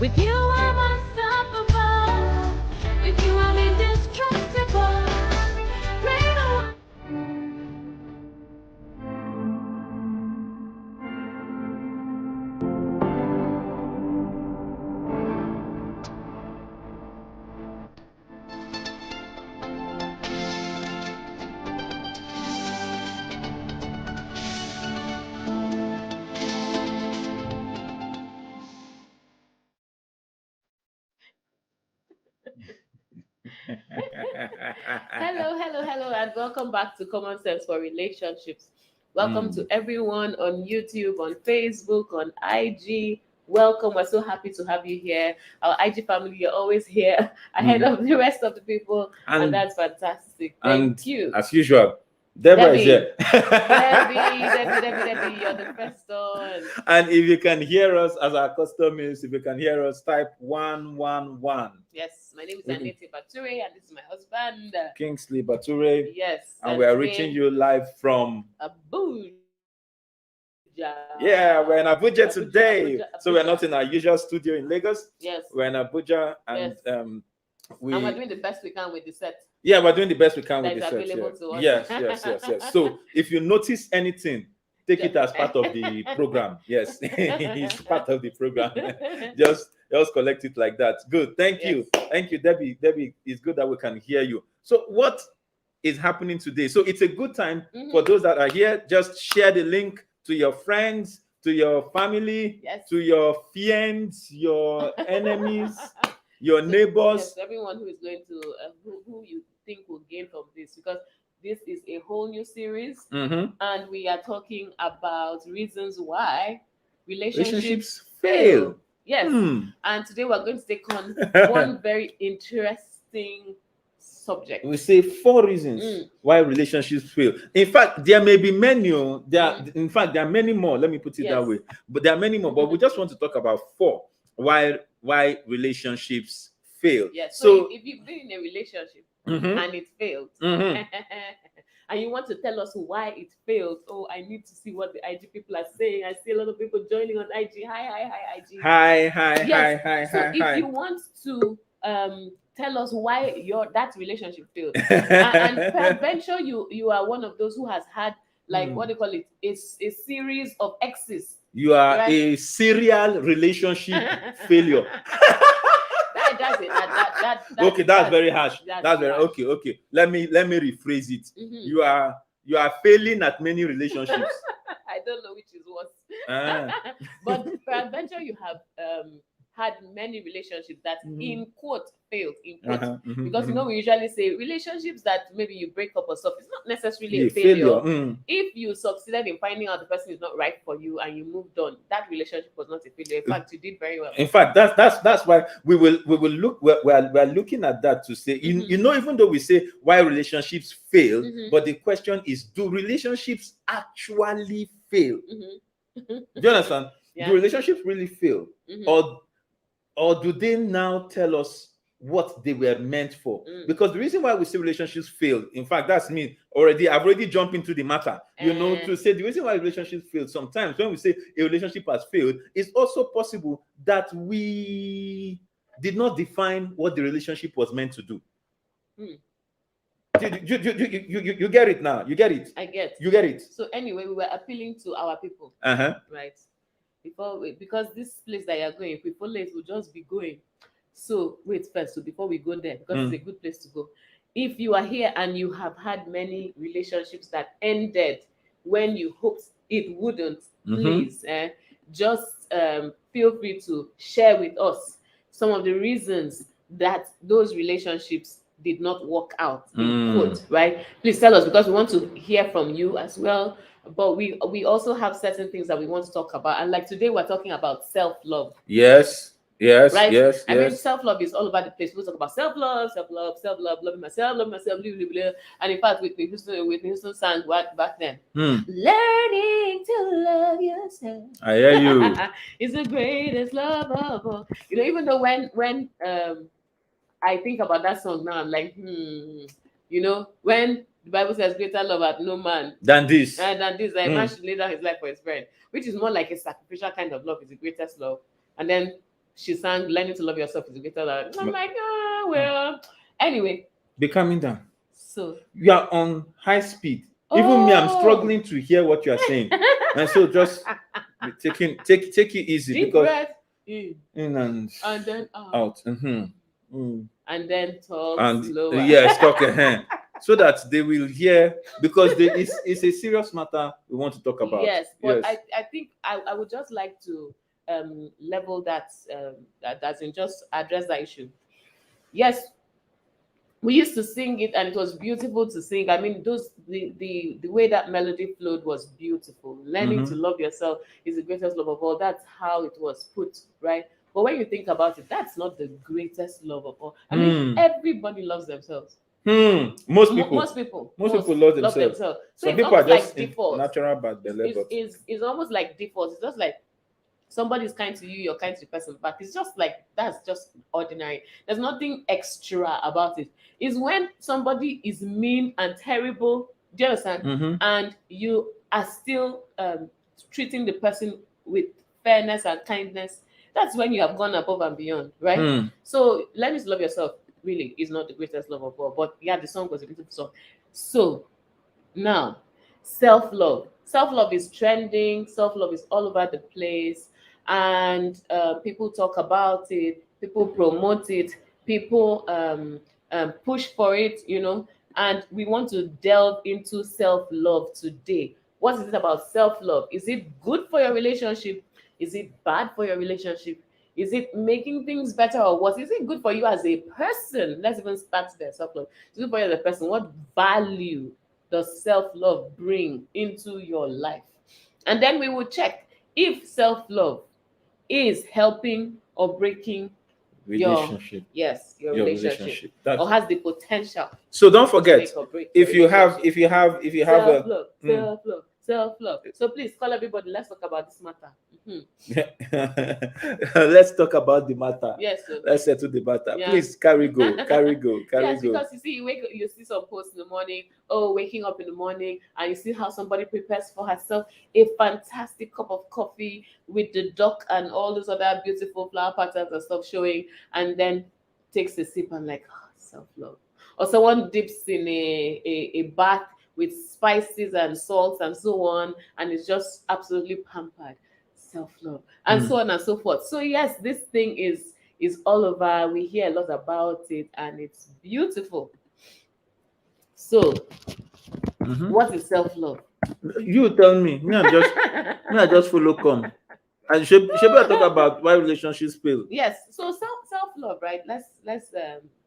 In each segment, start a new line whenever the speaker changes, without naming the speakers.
With you, I'm unstoppable. With you, I'm indestructible. Greater. Hello, and welcome back to Common Sense for Relationships. Welcome to everyone on YouTube, on Facebook, on IG. Welcome. We're so happy to have you here. Our IG family, you're always here ahead of the rest of the people, and that's fantastic. Thank you.
As usual, Deborah is here.
Debbie, you're the first one.
And if you can hear us, as our custom is, if you can hear us, type 111.
Yes, my name is Anietie Bature, and this is my husband,
Kingsley Bature.
Yes.
And we are reaching you live from
Abuja.
Yeah, we're in Abuja today. So we're not in our usual studio in Lagos.
Yes.
We're in Abuja, and
and we're doing the best we can with the set.
Yeah, we're doing the best we can
that
with
is
the
available
set.
to us.
Yes. So if you notice anything, take it as part of the program. Yes, it's part of the program. just collect it like that. Good. Thank you, Debbie. Debbie, it's good that we can hear you. So what is happening today? So it's a good time for those that are here. Just share the link to your friends, to your family, to your fiends, your enemies, your neighbors.
Yes, everyone who is going to who you think will gain from this, because this is a whole new series, and we are talking about reasons why relationships fail. Yes, and today we're going to take on one very interesting subject.
We say 4 reasons why relationships fail. In fact, there may be many. In fact, there are many more. Let me put it that way. But there are many more. But we just want to talk about 4 why relationships fail.
Yes. So if you've been in a relationship and it failed, and you want to tell us why it failed, I need to see what the IG people are saying. I see a lot of people joining on IG. Hi, IG.
Hi.
So if you want to tell us why that relationship failed, and peradventure you are one of those who has had, like, what do you call it, a series of exes.
You are a serial relationship failure.
That's it.
Okay, that's very harsh. That's very harsh. Okay. Let me rephrase it. You are failing at many relationships.
I don't know which is worse. But peradventure you have had many relationships that in quote failed, in quote, because we usually say relationships that maybe you break up or stuff, it's not necessarily a failure. If you succeeded in finding out the person is not right for you and you moved on, that relationship was not a failure. In fact, you did very well.
In fact, that's why we will look. We're looking at that to say, even though we say why relationships fail, but the question is, do relationships actually fail? Do you understand? Do relationships really fail, or do they now tell us what they were meant for? Because the reason why we say relationships fail, in fact, that's me already. I've already jumped into the matter, to say the reason why relationships fail. Sometimes when we say a relationship has failed, it's also possible that we did not define what the relationship was meant to do. You get it now? You get it?
I get.
You get it?
So anyway, we were appealing to our people, right? Because this place that you're going, if we follow it, we'll just be going. So wait first. So before we go there, because it's a good place to go. If you are here and you have had many relationships that ended when you hoped it wouldn't, please just feel free to share with us some of the reasons that those relationships did not work out, in quote, right? Please tell us, because we want to hear from you as well. But we also have certain things that we want to talk about. And like today, we're talking about self-love.
Yes.
Right?
Yes.
I mean, self-love is all over the place. We talk about self-love, loving myself, blah, blah, blah. And in fact, Whitney Houston sang back then. Learning to love yourself.
I hear you.
It's the greatest love of all. Even though when I think about that song now, I'm like, when the Bible says greater love hath no man
than this.
Like man should lay down his life for his friend, which is more like a sacrificial kind of love, is the greatest love. And then she sang "Learning to Love Yourself" is greater than. I'm like, well, anyway.
Be calming down.
So
you are on high speed. Even me, I'm struggling to hear what you are saying, and so just take it easy.
Deep
because
breath
in and
then
out.
And then talk
And
slower.
yes, talk ahead. So that they will hear, because it's a serious matter we want to talk about.
Yes, but yes. I think I would just like to level that's in just address that issue. Yes, we used to sing it and it was beautiful to sing. I mean, the way that melody flowed was beautiful. Learning to love yourself is the greatest love of all. That's how it was put, right? But when you think about it, that's not the greatest love of all. I mean, everybody loves themselves.
Most people love themselves.
So
some people are just like natural bad belly.
It's almost like default. It's just like somebody's kind to you, you're kind to the person back. It's just like that's just ordinary. There's nothing extra about it. It's when somebody is mean and terrible, do you understand? And you are still treating the person with fairness and kindness. That's when you have gone above and beyond, right? So learning to love yourself really is not the greatest love of all. But yeah, the song was a beautiful song. So now, self-love. Self-love is trending. Self-love is all over the place. And people talk about it. People promote it. People push for it, and we want to delve into self-love today. What is it about self-love? Is it good for your relationship? Is it bad for your relationship? Is it making things better or worse? Is it good for you as a person? Let's even start there. Self-love. Is it good for you as a person? What value does self-love bring into your life? And then we will check if self-love is helping or breaking
relationship.
Your relationship. Or has the potential.
So don't forget, if you have
self-love. So please call everybody. Let's talk about this matter.
Let's talk about the matter.
Yes, sir.
Let's settle the matter. Yeah. Please carry go.
Yes, because you see, you see some posts in the morning. Oh, waking up in the morning, and you see how somebody prepares for herself a fantastic cup of coffee with the duck and all those other beautiful flower patterns and stuff showing, and then takes a sip and like, self-love. Or someone dips in a bath with spices and salts and so on, and is just absolutely pampered. Self-love and so on and so forth. So yes, this thing is all over. We hear a lot about it and it's beautiful. So what is self-love?
You tell me. Me I just follow come. And should we talk about why relationships fail?
Yes. So self-love, right? Let's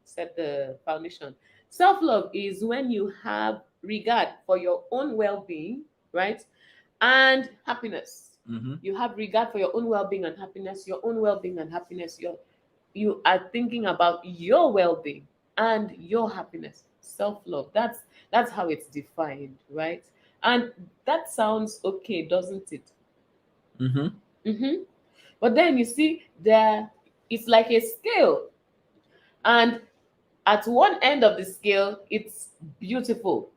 set the foundation. Self-love is when you have regard for your own well-being, right? And happiness. You have regard for your own well-being and happiness. You are thinking about your well-being and your happiness. Self-love. That's how it's defined, right? And that sounds okay, doesn't it? But then you see, it's like a scale, and at one end of the scale, it's beautiful.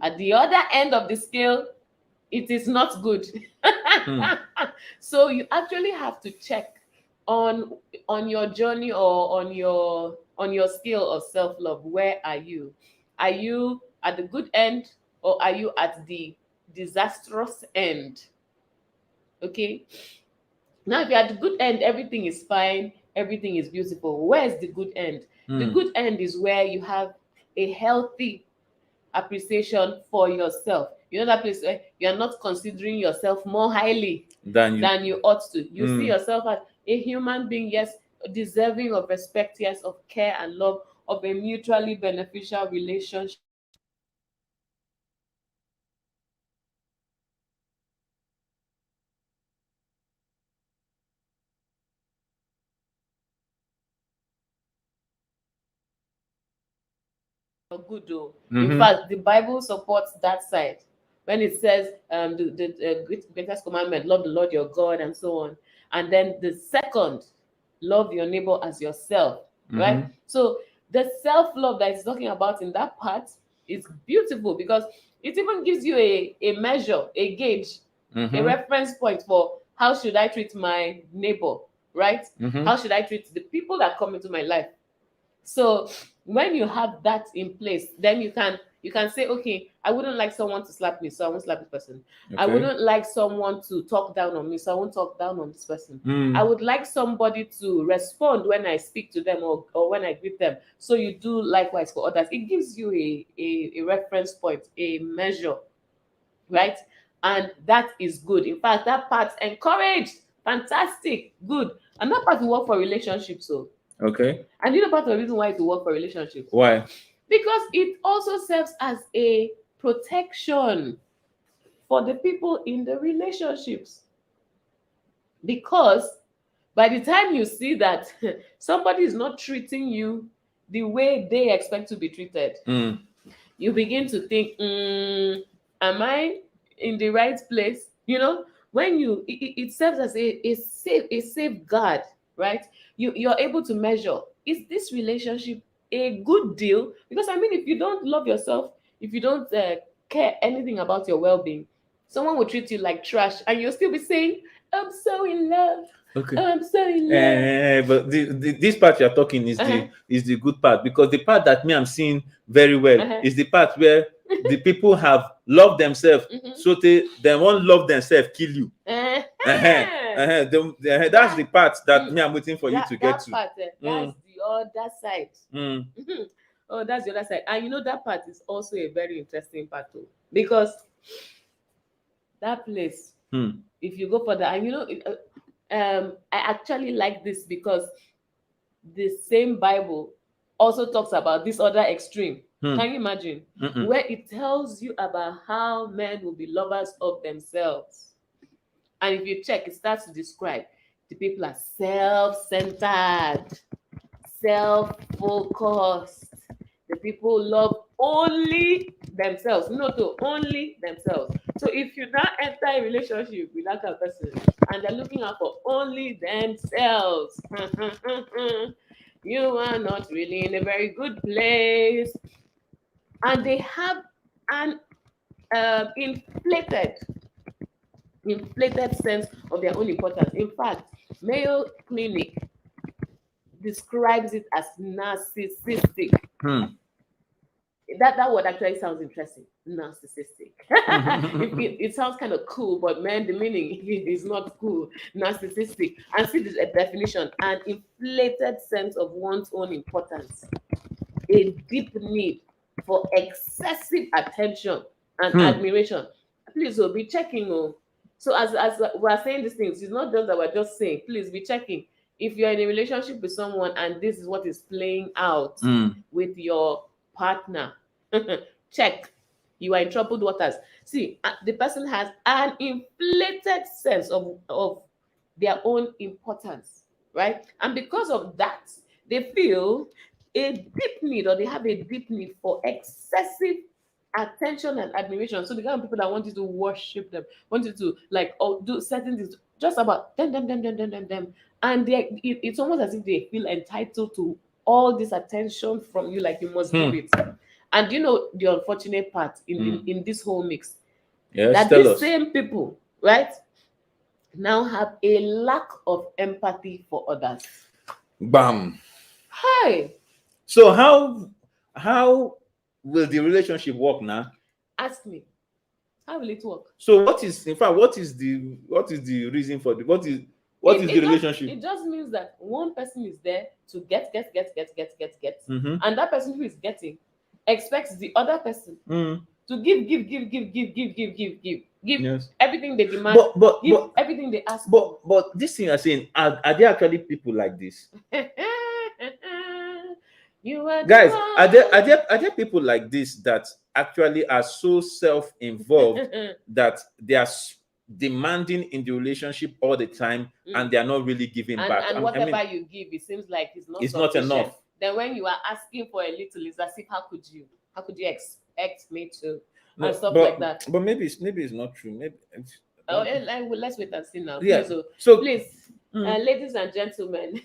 At the other end of the scale, it is not good. So you actually have to check on your journey or on your scale of self-love. Where are you? Are you at the good end or are you at the disastrous end? Okay. Now, if you're at the good end, everything is fine, everything is beautiful. Where's the good end? The good end is where you have a healthy appreciation for yourself. You know, that place where you're not considering yourself more highly than you ought to. You see yourself as a human being, yes, deserving of respect, yes, of care and love, of a mutually beneficial relationship. Good though. In fact, the Bible supports that side when it says the greatest commandment, love the Lord your God, and so on. And then the second, love your neighbor as yourself, right? So the self-love that it's talking about in that part is beautiful because it even gives you a measure, a gauge, a reference point for how should I treat my neighbor. right? How should I treat the people that come into my life? So when you have that in place, then you can say, okay, I wouldn't like someone to slap me, so I won't slap this person. I wouldn't like someone to talk down on me, so I won't talk down on this person. I would like somebody to respond when I speak to them or when I greet them. So you do likewise for others. It gives you a reference point, a measure, right? And that is good. In fact, that part encouraged, fantastic, good. And that part will work for relationships. So
okay.
And you know part of the reason why it will work for relationships?
Why?
Because it also serves as a protection for the people in the relationships. Because by the time you see that somebody is not treating you the way they expect to be treated, you begin to think, am I in the right place? You know, when it serves as a safeguard, right? You're able to measure, is this relationship a good deal? Because I mean, if you don't love yourself, if you don't care anything about your well-being, someone will treat you like trash, and you'll still be saying, I'm so in love.
Okay.
I'm so in love.
But this part you're talking is the good part, because the part that me I'm seeing very well is the part where the people have loved themselves, so they won't love themselves, kill you. That's the part that me I'm waiting for you to get to.
Part, that's the other side. Oh, that's the other side. And you know, that part is also a very interesting part too, because that place, if you go for that, and you know, I actually like this because the same Bible also talks about this other extreme. Can you imagine? Where it tells you about how men will be lovers of themselves. And if you check, it starts to describe the people are self-centered, self-focused. The people love only themselves, only themselves. So if you now enter a relationship with that kind of person and they're looking out for only themselves, you are not really in a very good place. And they have an inflated sense of their own importance. In fact, Mayo Clinic describes it as narcissistic. That word actually sounds interesting. Narcissistic. it sounds kind of cool, but man, the meaning is not cool. Narcissistic. And see this definition: an inflated sense of one's own importance, a deep need for excessive attention and admiration. Please, be checking. So as we're saying these things, it's not just that we're just saying. Please be checking. If you're in a relationship with someone and this is what is playing out with your partner, check. You are in troubled waters. See, the person has an inflated sense of their own importance, right? And because of that, they feel a deep need, or they have a deep need for excessive attention and admiration. So the kind of people that want you to worship them, want you to do certain things just about them. And it's almost as if they feel entitled to all this attention from you, like you must give it. And you know the unfortunate part in this whole mix, that these same people, right, now have a lack of empathy for others.
Bam.
Hi.
So how will the relationship work now?
Ask me. How will it work?
So what is the reason for what is the relationship?
It just means that one person is there to get, and that person who is getting expects the other person to give yes. Everything they demand, give everything they ask.
But this thing you're saying, are there actually people like this?
You are
guys, are there people like this that actually are so self-involved that they are demanding in the relationship all the time and they are not really giving back?
And whatever you give, it seems like it's not enough. Then when you are asking for a little, it's as if how could you expect me to and stuff like that.
But maybe it's not true. Maybe
let's wait and see now.
Yeah.
Please, ladies and gentlemen,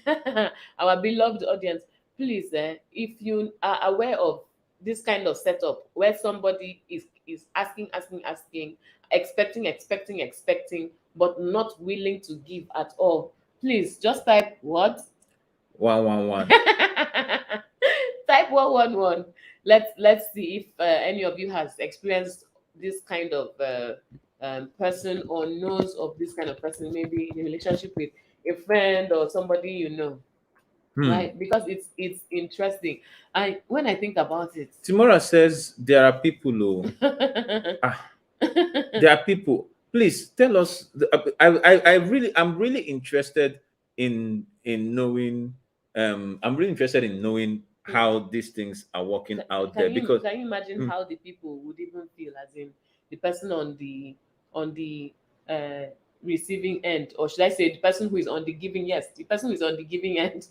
our beloved audience, please, if you are aware of this kind of setup where somebody is asking, expecting, but not willing to give at all, Please just type what?
111.
Type 111. Let's see if any of you has experienced this kind of person or knows of this kind of person, maybe in a relationship with a friend or somebody you know. Right, because it's interesting. When I think about it,
Timora says there are people who there are people. Please tell us. I'm really interested in knowing. I'm really interested in knowing how these things are working out there, because
can you imagine how the people would even feel, as in the person on the uh, receiving end, or should I say the person who is on the giving? Yes, the person who is on the giving end,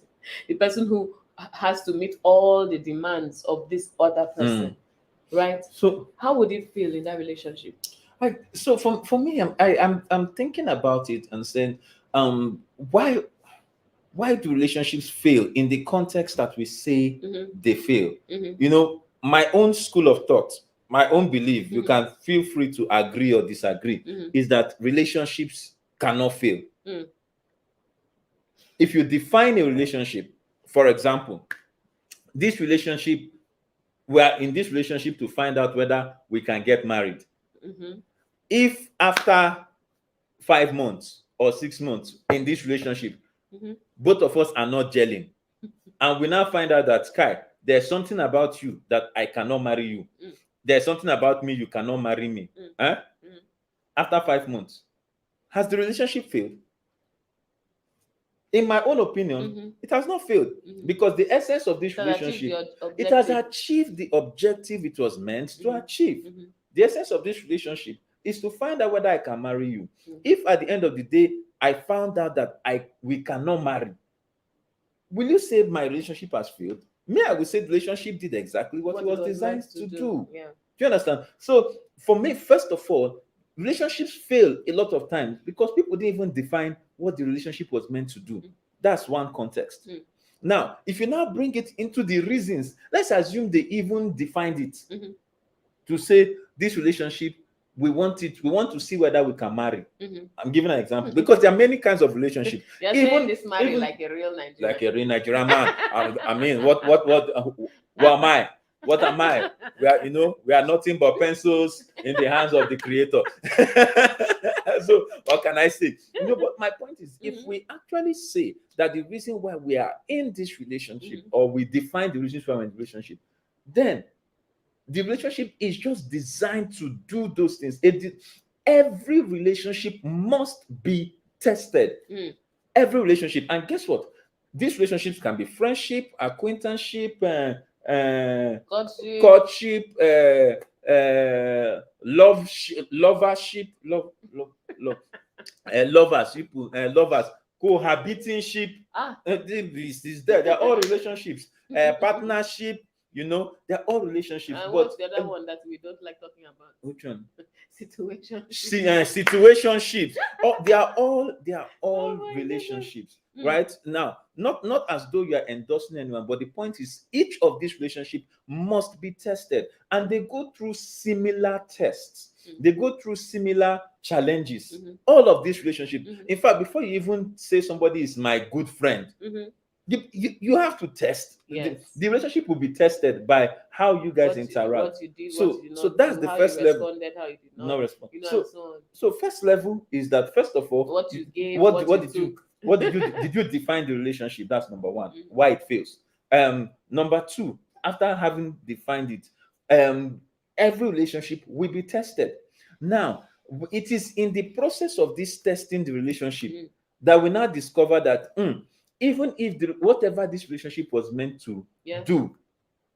the person who has to meet all the demands of this other person, right?
So
how would it feel in that relationship?
So for me, I'm thinking about it and saying, why do relationships fail in the context that we say they fail? You know, my own school of thought, my own belief, you can feel free to agree or disagree, is that relationships cannot fail. If you define a relationship, for example, this relationship, we are in this relationship to find out whether we can get married. If after 5 months or 6 months in this relationship, both of us are not gelling, and we now find out that, Sky, there's something about you that I cannot marry you. There's something about me you cannot marry me. After 5 months, has the relationship failed? In my own opinion, it has not failed, because the essence of this relationship, it has achieved the objective it was meant to achieve. The essence of this relationship is to find out whether I can marry you. If at the end of the day I found out that we cannot marry, will you say my relationship has failed? Me, I would say the relationship did exactly what it was designed to do.
Yeah.
Do you understand? So for me, first of all, relationships fail a lot of times because people didn't even define what the relationship was meant to do. That's one context. Now, if you now bring it into the reasons, let's assume they even defined it to say this relationship, we want to see whether we can marry. I'm giving an example because there are many kinds of relationships.
You're saying this marry like a real Nigerian.
Like a real Nigerian man. I mean, what am I? What am I? We are nothing but pencils in the hands of the creator. So what can I say? But my point is, if we actually say that the reason why we are in this relationship, or we define the reasons why we're in the relationship, then the relationship is just designed to do those things. Every relationship must be tested. Every relationship. And guess what? These relationships can be friendship, acquaintanceship, courtship, lovership, lovers, cohabiting ship. This is there. They're all relationships. Partnership. They're all relationships.
And what's the other one that we don't like talking about?
Which one?
Situationships.
Situationships. They are all relationships. Right now, not as though you are endorsing anyone, but the point is, each of these relationships must be tested, and they go through similar tests. They go through similar challenges. All of these relationships. In fact, before you even say somebody is my good friend, you have to test.
Yes.
The relationship will be tested by how you guys interact.
What you did,
so that's the first level. How you did not respond. So first level is that, first of all,
what you gave,
did you define the relationship? That's number one. Why it fails. Number two, after having defined it, every relationship will be tested. Now, it is in the process of this testing the relationship that we now discover that even if whatever this relationship was meant to do,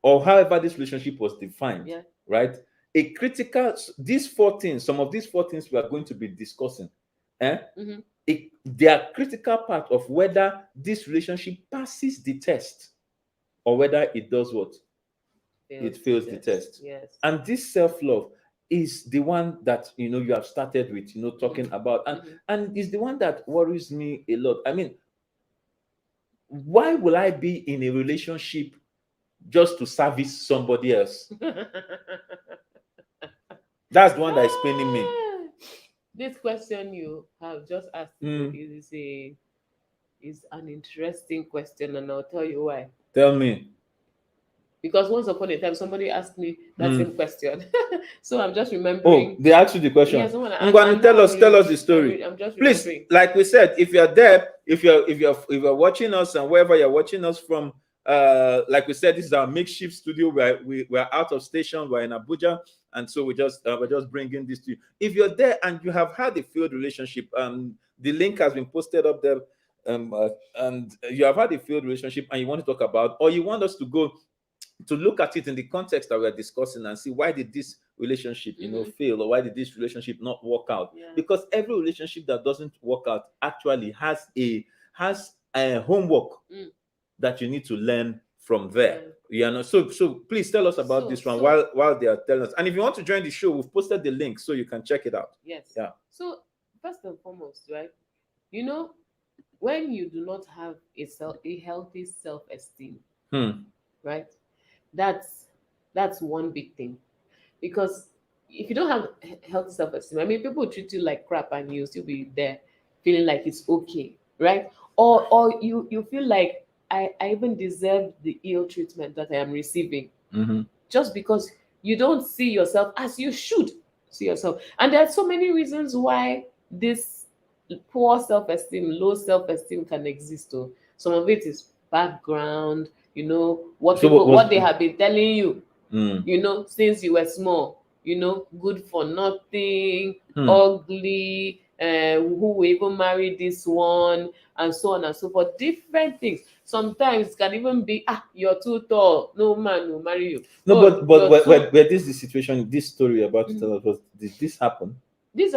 or however this relationship was defined, right? Some of these four things we are going to be discussing, they are critical part of whether this relationship passes the test or whether it does what? It fails the test.
Yes.
And this self-love is the one that you have started with, talking about, and is the one that worries me a lot. I mean, why will I be in a relationship just to service somebody else? That's the one that is paining me.
This question you have just asked is a is an interesting question, and I'll tell you why.
Tell me.
Because once upon a time, somebody asked me that same question. So I'm just remembering.
Oh, they asked you the question.
Yeah, someone
I'm going to tell us the story.
I'm just
Please,
remembering.
like we said, if you're there, if you're watching us and wherever you're watching us from, like we said, this is our makeshift studio. We're out of station. We're in Abuja, and so we're just bringing this to you. If you're there and you have had a failed relationship, the link has been posted up there, and you have had a failed relationship and you want to talk about, or you want us to go to look at it in the context that we're discussing and see why did this relationship fail, or why did this relationship not work out. Because every relationship that doesn't work out actually has a homework that you need to learn from there. So please tell us about this one while they are telling us. And if you want to join the show, we've posted the link so you can check it out.
So first and foremost, right, when you do not have a healthy self-esteem, right, that's one big thing. Because if you don't have healthy self-esteem, I mean, people treat you like crap and you still be there feeling like it's okay, right? Or you feel like I even deserve the ill treatment that I am receiving, just because you don't see yourself as you should see yourself. And there are so many reasons why this poor self-esteem, low self-esteem can exist. Though some of it is background, what they have been telling you, since you were small, good for nothing, ugly, who will even marry this one, and so on and so forth. Different things. Sometimes it can even be, you're too tall, no man will marry you.
No, but where this is the situation, this story about to tell us, did this happen?
This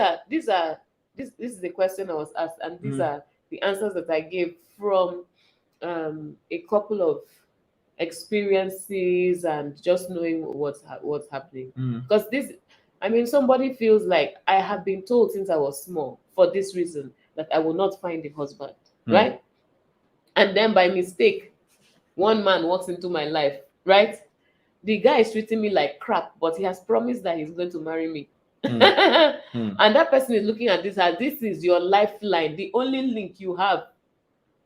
is the question I was asked, and these are the answers that I gave from a couple of experiences and just knowing what's happening. Because somebody feels like, I have been told since I was small, for this reason, that I will not find a husband, right? And then by mistake, one man walks into my life, right? The guy is treating me like crap, but he has promised that he's going to marry me. And that person is looking at this as, this is your lifeline, the only link you have,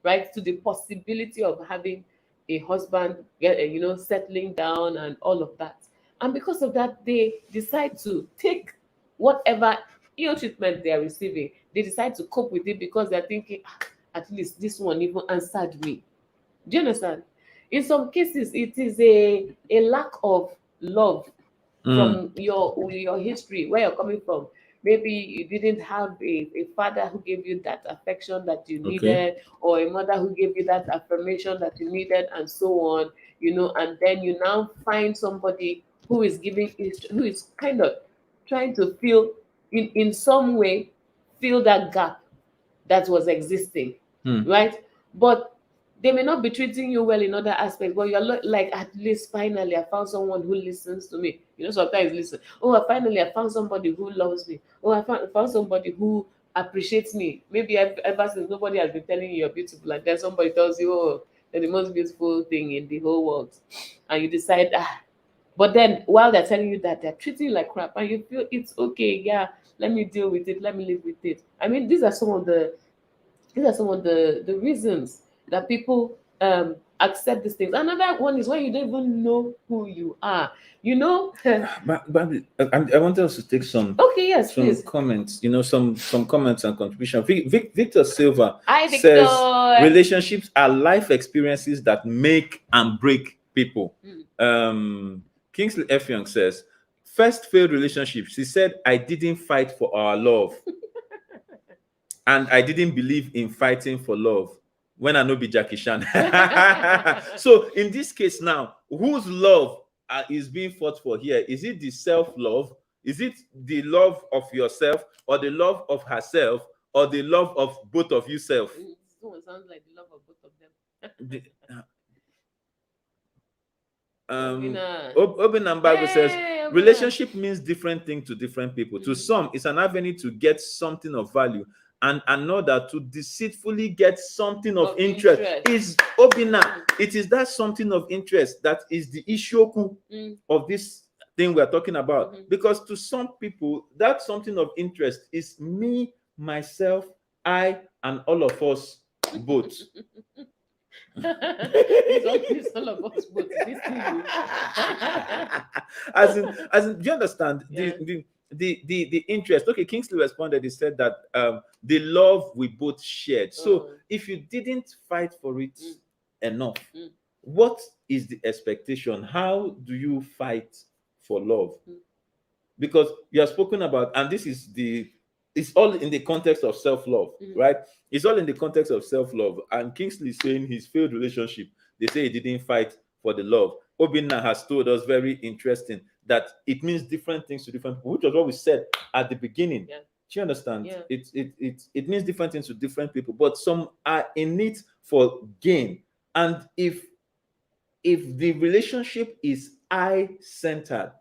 right, to the possibility of having a husband, settling down and all of that. And because of that, they decide to take whatever ill treatment they are receiving. They decide to cope with it because they're thinking, at least this one even answered me. Do you understand? In some cases, it is a lack of love from your history, where you're coming from. Maybe you didn't have a father who gave you that affection that you needed, or a mother who gave you that affirmation that you needed, and so on, and then you now find somebody who is kind of trying to fill, in some way, fill that gap that was existing, right? But they may not be treating you well in other aspects, but you're like, at least finally I found someone who listens to me. Sometimes listen. Oh, finally I found somebody who loves me. Oh, I found somebody who appreciates me. Maybe ever since nobody has been telling you you're beautiful, and then somebody tells you, oh, you're the most beautiful thing in the whole world, and you decide, but then while they're telling you that, they're treating you like crap, and you feel it's okay. Yeah, let me deal with it. Let me live with it. I mean, these are some of the reasons that people accept these things. Another one is when you don't even know who you are.
But I wanted us to take some
please.
comments. Some comments and contribution. Victor Silva
says
relationships are life experiences that make and break people. Kingsley F. Young says, first failed relationships. He said, I didn't fight for our love. And I didn't believe in fighting for love when I know be Jackie Chan. So in this case now, whose love is being fought for here? Is it the self-love? Is it the love of yourself, or the love of herself, or the love of both of yourself?
It sounds like the love of both of them.
Obinambago says, relationship means different things to different people. To some, it's an avenue to get something of value, and another to deceitfully get something of interest. Is Obina. It is that something of interest that is the issue of this thing we're talking about. Because to some people, that something of interest is me, myself, I, and all of us boats.
It's all about boats.
as in, do you understand
Yeah.
the interest? Okay, Kingsley responded. He said that the love we both shared. So if you didn't fight for it enough, what is the expectation? How do you fight for love? Because you have spoken about, and this is it's all in the context of self-love, right? It's all in the context of self-love. And Kingsley saying his failed relationship, they say he didn't fight for the love. Obinna has told us, very interesting, that it means different things to different people, which was what we said at the beginning.
Yeah.
Do you understand?
Yeah.
It means different things to different people, but some are in it for gain. And if the relationship is I-centered,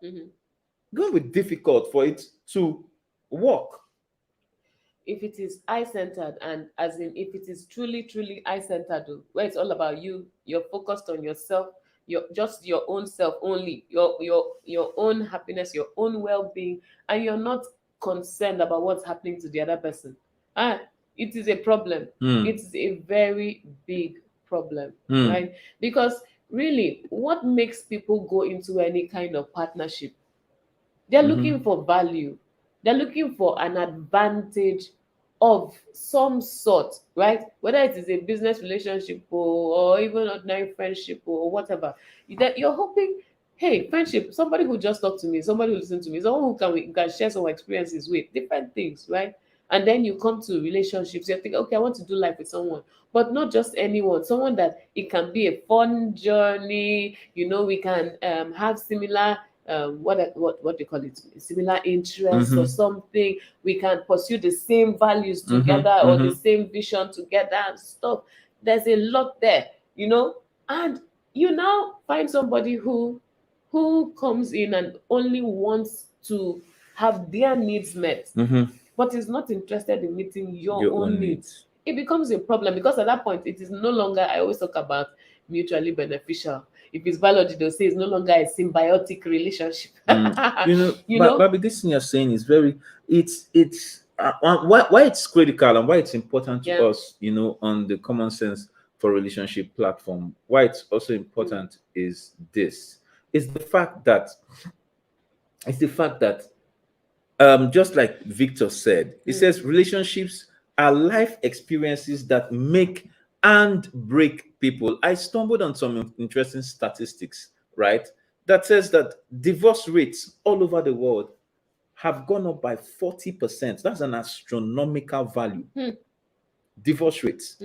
going to be difficult for it to work.
If it is I-centered, and as in if it is truly I-centered, where it's all about you, you're focused on yourself, just your own self only, your own happiness, your own well-being, and you're not concerned about what's happening to the other person, it is a problem. It's a very big problem, right? Because really, what makes people go into any kind of partnership? They're looking for value. They're looking for an advantage of some sort, right? Whether it is a business relationship or even ordinary friendship or whatever. You're hoping, hey, friendship, somebody who just talked to me, somebody who listened to me, someone who can share some experiences with, different things, right? And then you come to relationships, you think, okay, I want to do life with someone, but not just anyone, someone that it can be a fun journey, we can have similar what do you call it, similar interests or something. We can pursue the same values together or the same vision together and stuff. There's a lot there, and you now find somebody who comes in and only wants to have their needs met, but is not interested in meeting your own needs. It becomes a problem, because at that point it is no longer, I always talk about mutually beneficial. If it's biology, they'll say it's no longer a symbiotic relationship.
But this thing you're saying is very, it's why it's critical and why it's important to us, on the Common Sense for Relationship platform. Why it's also important is this. It's the fact that just like Victor said, he says relationships are life experiences that make and break people. I stumbled on some interesting statistics, right? That says that divorce rates all over the world have gone up by 40%. That's an astronomical value. Divorce rates.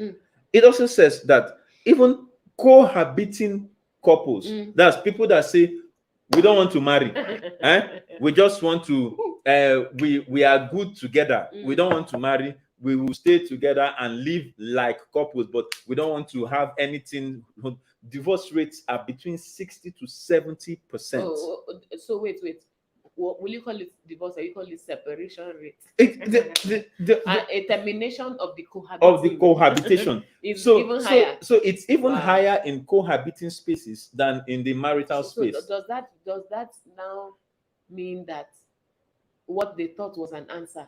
It also says that even cohabiting couples, that's people that say, we don't want to marry, we just want to, we are good together, we don't want to marry, we will stay together and live like couples, but we don't want to have anything. Divorce rates are between 60 to 70%.
So wait, what will you call it? Divorce, or you call it separation rate? A termination of the
cohabitation
is even higher.
So it's even higher in cohabiting spaces than in the marital space.
Does that now mean that what they thought was an answer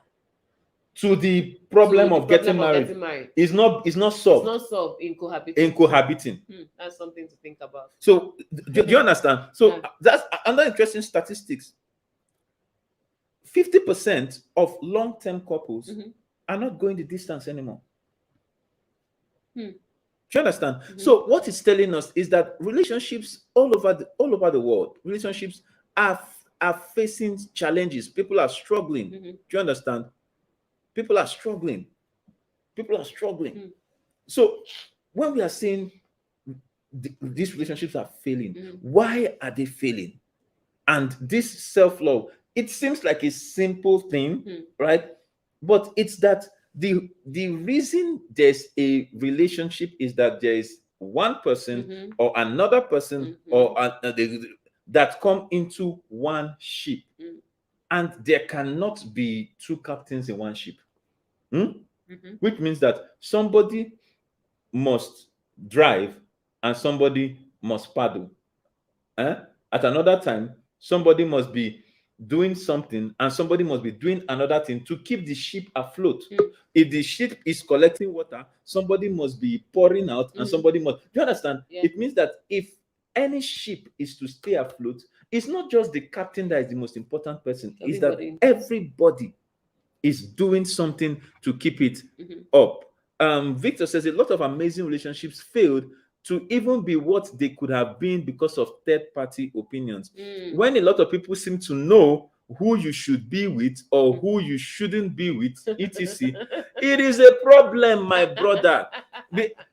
to the problem of getting married is not solved?
It's not solved in cohabiting. That's something to think about.
So do you understand? So that's another interesting statistics. 50% of long-term couples are not going the distance anymore. Do you understand? So what it's telling us is that relationships all over the world, relationships are facing challenges. People are struggling. Do you understand? People are struggling. So when we are saying these relationships are failing, why are they failing? And this self-love, it seems like a simple thing, right? But it's that the reason there's a relationship is that there is one person or another person or that come into one ship, and there cannot be two captains in one ship. Which means that somebody must drive and somebody must paddle. At another time, somebody must be doing something and somebody must be doing another thing to keep the ship afloat. If the ship is collecting water, somebody must be pouring out and somebody must. Do you understand?
Yeah.
It means that if any ship is to stay afloat, it's not just the captain that is the most important person. It's that everybody is doing something to keep it up. Victor says a lot of amazing relationships failed to even be what they could have been because of third-party opinions. When a lot of people seem to know who you should be with or who you shouldn't be with, etc., it is a problem, my brother.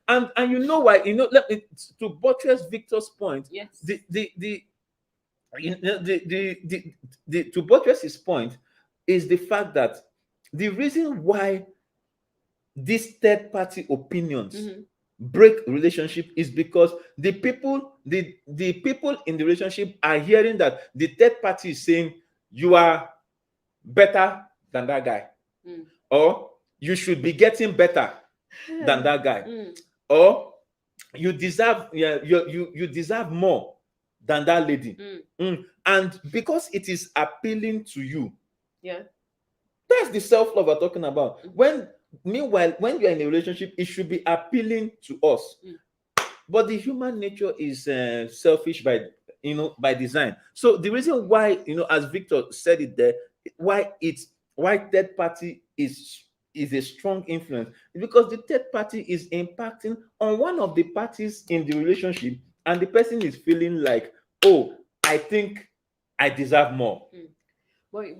And you know why? You know, let me to buttress Victor's point.
Yes.
To buttress his point is the fact that the reason why these third-party opinions break relationship is because the people in the relationship are hearing that the third party is saying you are better than that guy, or you should be getting better than that guy, or you deserve you deserve more than that lady. And because it is appealing to you, that's the self-love we're talking about. Meanwhile, when you're in a relationship, it should be appealing to us. But the human nature is selfish by design. So the reason why, as Victor said it there, why third party is a strong influence is because the third party is impacting on one of the parties in the relationship, and the person is feeling like, oh, I think I deserve more.
But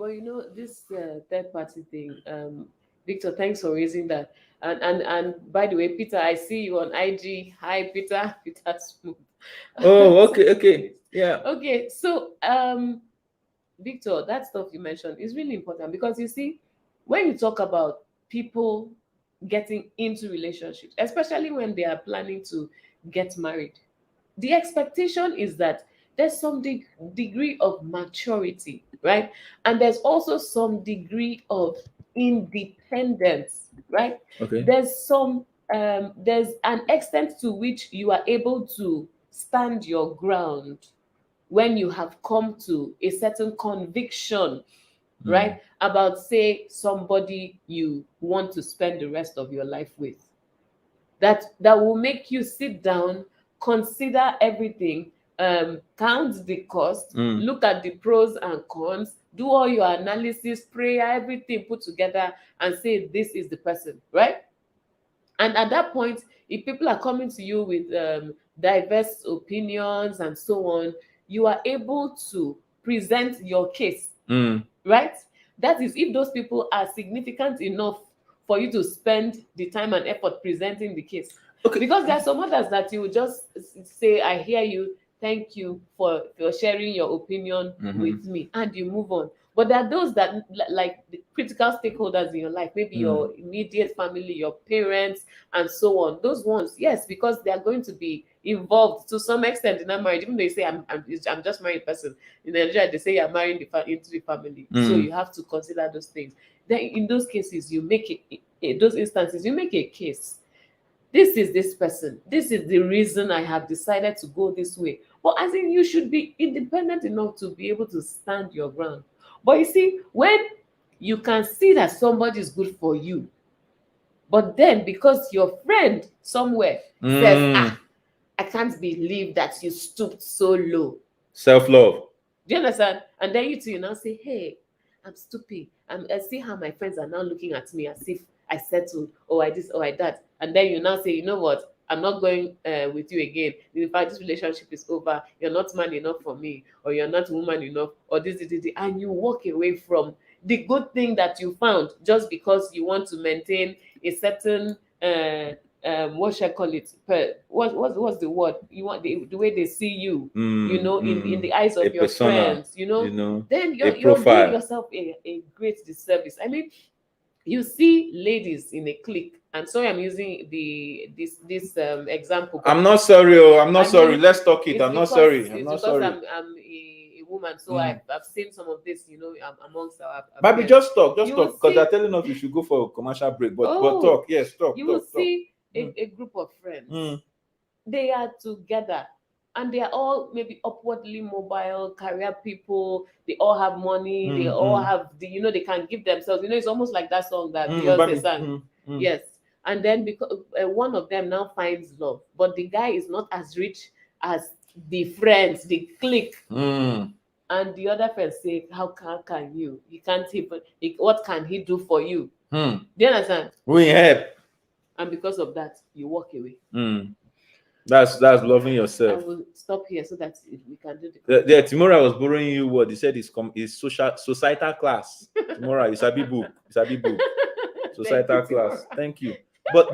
this third party thing, Victor, thanks for raising that. And by the way, Peter, I see you on IG. Hi, Peter. Peter Smooth.
Oh, okay. Yeah.
Okay, so Victor, that stuff you mentioned is really important because you see, when you talk about people getting into relationships, especially when they are planning to get married, the expectation is that there's some degree of maturity, right? And there's also some degree of independence, right?
Okay.
There's an extent to which you are able to stand your ground when you have come to a certain conviction, right, about, say, somebody you want to spend the rest of your life with. That will make you sit down, consider everything, count the cost, look at the pros and cons, do all your analysis, prayer, everything put together, and say this is the person, right? And at that point, if people are coming to you with diverse opinions and so on, you are able to present your case, right? That is, if those people are significant enough for you to spend the time and effort presenting the case. Okay. Because there are some others that you will just say, I hear you, thank you for sharing your opinion with me, and you move on. But there are those that, like the critical stakeholders in your life, maybe your immediate family, your parents, and so on. Those ones, yes, because they are going to be involved to some extent in that marriage. Even though they say, I'm just marrying a person. In Nigeria, they say you're marrying into the family. So you have to consider those things. Then in those cases, you make those instances, you make a case. This is this person. This is the reason I have decided to go this way. But I think you should be independent enough to be able to stand your ground. But you see, when you can see that somebody is good for you, but then because your friend somewhere says, I can't believe that you stooped so low.
Self-love.
Do you understand? And then you now say, hey, I'm stupid. I see how my friends are now looking at me as if I settled, or I this, or I that. And then you now say, you know what? I'm not going with you again. In fact, this relationship is over. You're not man enough for me, or you're not woman enough, or this, and you walk away from the good thing that you found just because you want to maintain a certain what shall I call it? What's the word? You want the way they see you, in the eyes of your persona, friends, then you're doing yourself a great disservice. I mean, you see ladies in a clique, and sorry, I'm using this example.
I'm not sorry. Sorry. Let's talk it. I'm not sorry. I'm not sorry.
I'm a woman, so I've seen some of this, amongst our.
Baby, just talk, because they're telling us we should go for a commercial break. But talk, yes, talk.
You will see a group of friends. They are together. and they are all maybe upwardly mobile career people. They all have money. They all have they can give themselves. It's almost like that song that Beyonce sang. Yes. And then because one of them now finds love, but the guy is not as rich as the friends, the clique. And the other friend say, how can you? He can't even. What can he do for you? Do you understand?
We help.
And because of that, you walk away.
That's loving yourself.
I will stop here so that we can do
the tomorrow I was borrowing you what he said is societal class. Tomorrow is a big book. It's a big book. Societal class. Thank you. But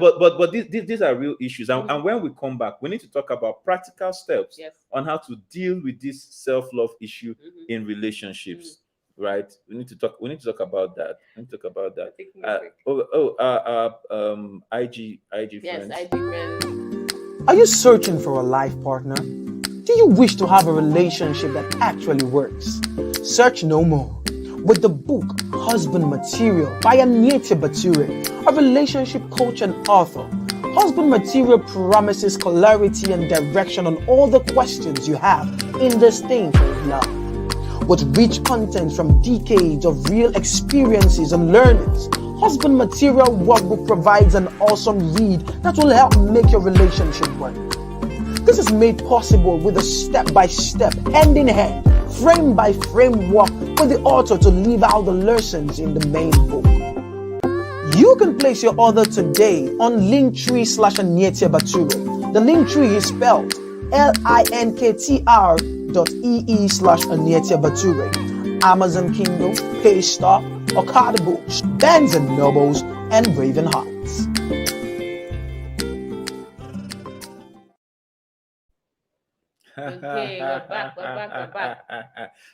these are real issues. And when we come back, we need to talk about practical steps on how to deal with this self-love issue in relationships. Right? We need to talk about that. IG
yes,
friends.
IG friends.
Are you searching for a life partner? Do you wish to have a relationship that actually works? Search no more. With the book Husband Material by Anietie Bature, a relationship coach and author, Husband Material promises clarity and direction on all the questions you have in this thing called love. With rich content from decades of real experiences and learnings, Husband Material Workbook provides an awesome read that will help make your relationship work. This is made possible with a step-by-step, hand-in-hand, frame-by-frame walk with the author to leave out the lessons in the main book. You can place your order today on Linktree/Anietie Bature. The Linktree is spelled linktr.ee/Anietie Bature. Amazon Kindle, Paystar, Okada Books, Barnes & Nobles, and Raven Heights.
Okay, we're back.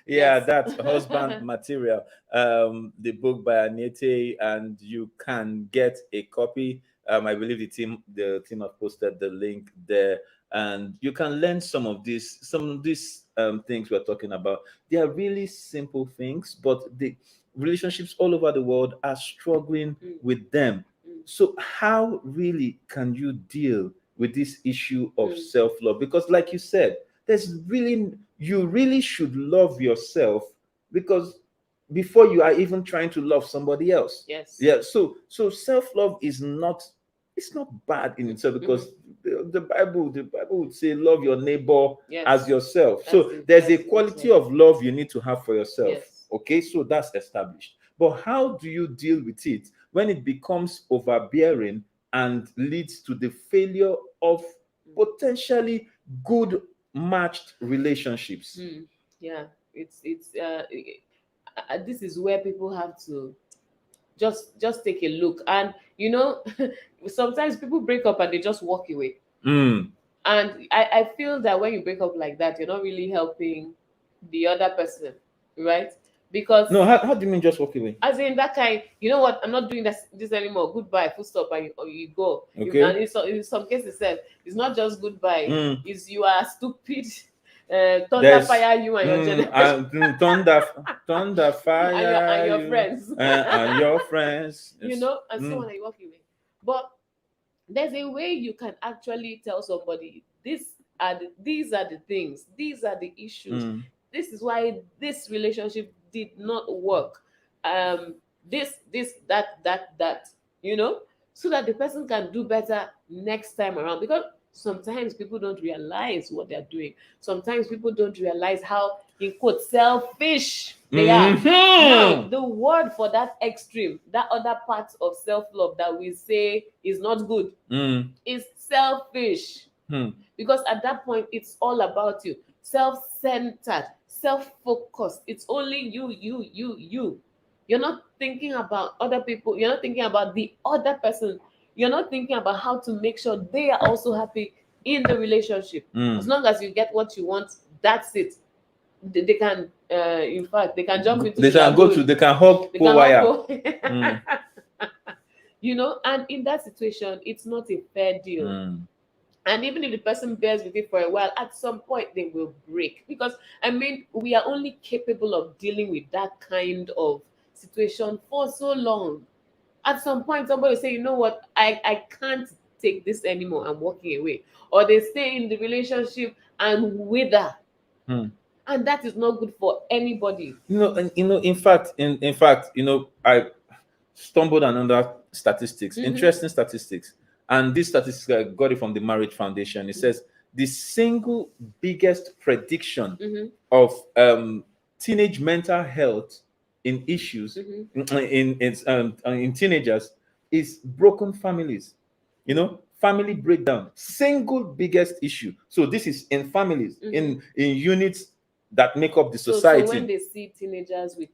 Yeah, that's Husband Material, the book by Anietie, and you can get a copy. I believe the team have posted the link there, and you can learn some of these things we're talking about. They are really simple things, but the relationships all over the world are struggling with them. So how really can you deal with this issue of self-love? Because like you said, you really should love yourself, because before you are even trying to love somebody else.
Yes.
Yeah. So self-love is not bad in itself, because the Bible would say love your neighbor as yourself. So there's a quality of love you need to have for yourself.
Yes.
Okay, so that's established. But how do you deal with it when it becomes overbearing and leads to the failure of potentially good matched relationships?
Yeah, it's this is where people have to just take a look. And sometimes people break up and they just walk away. And I feel that when you break up like that, you're not really helping the other person, right? Because
how do you mean just walk away?
As in that kind, you know what, I'm not doing this anymore, goodbye, full stop, and you go.
Okay.
And in some cases it's not just goodbye, it's you are stupid, thunder fire you and your generation.
thunder fire
and your friends
and your friends,
and so on, and you walk away. But there's a way you can actually tell somebody, these are the things, these are the issues, this is why this relationship did not work, this that so that the person can do better next time around. Because sometimes people don't realize what they're doing. Sometimes people don't realize how, in quote, selfish they are. Now, the word for that extreme, that other part of self-love that we say is not good, is selfish. Because at that point, it's all about you. Self-centered, self-focused. It's only you. You're not thinking about other people. You're not thinking about the other person. You're not thinking about how to make sure they are also happy in the relationship. As long as you get what you want, that's it. They can, in fact, they can jump into.
They can go to. They can hug wire.
And in that situation, it's not a fair deal. And even if the person bears with it for a while, at some point they will break. Because we are only capable of dealing with that kind of situation for so long. At some point, somebody will say, you know what, I can't take this anymore, I'm walking away. Or they stay in the relationship and wither. And that is not good for anybody.
In fact, I stumbled on another statistics, interesting statistics. And this statistics, I got it from the Marriage Foundation. It says the single biggest prediction of teenage mental health in issues in teenagers is broken families. Family breakdown, single biggest issue. So this is in families, in units that make up the society.
So when they see teenagers with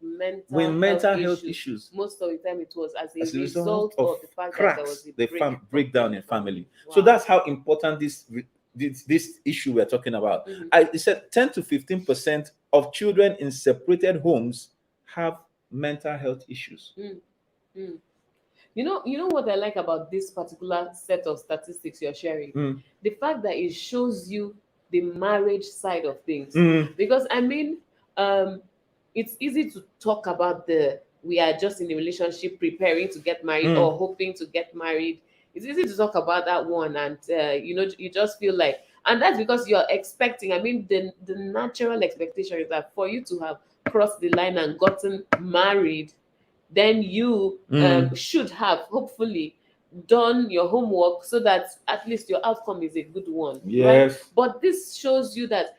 mental health issues, most of the time it was as a result of the fact that there was a
breakdown in family. Wow. So that's how important this issue we're talking about. It said 10 to 15% of children in separated homes have mental health issues.
You know what I like about this particular set of statistics you're sharing? The fact that it shows you the marriage side of things. Because I mean, it's easy to talk about we are just in a relationship preparing to get married or hoping to get married. It's easy to talk about that one, and you just feel like, and that's because you're expecting. I mean, the natural expectation is that for you to have crossed the line and gotten married, then you should have hopefully done your homework so that at least your outcome is a good one.
Yes.
Right? But this shows you that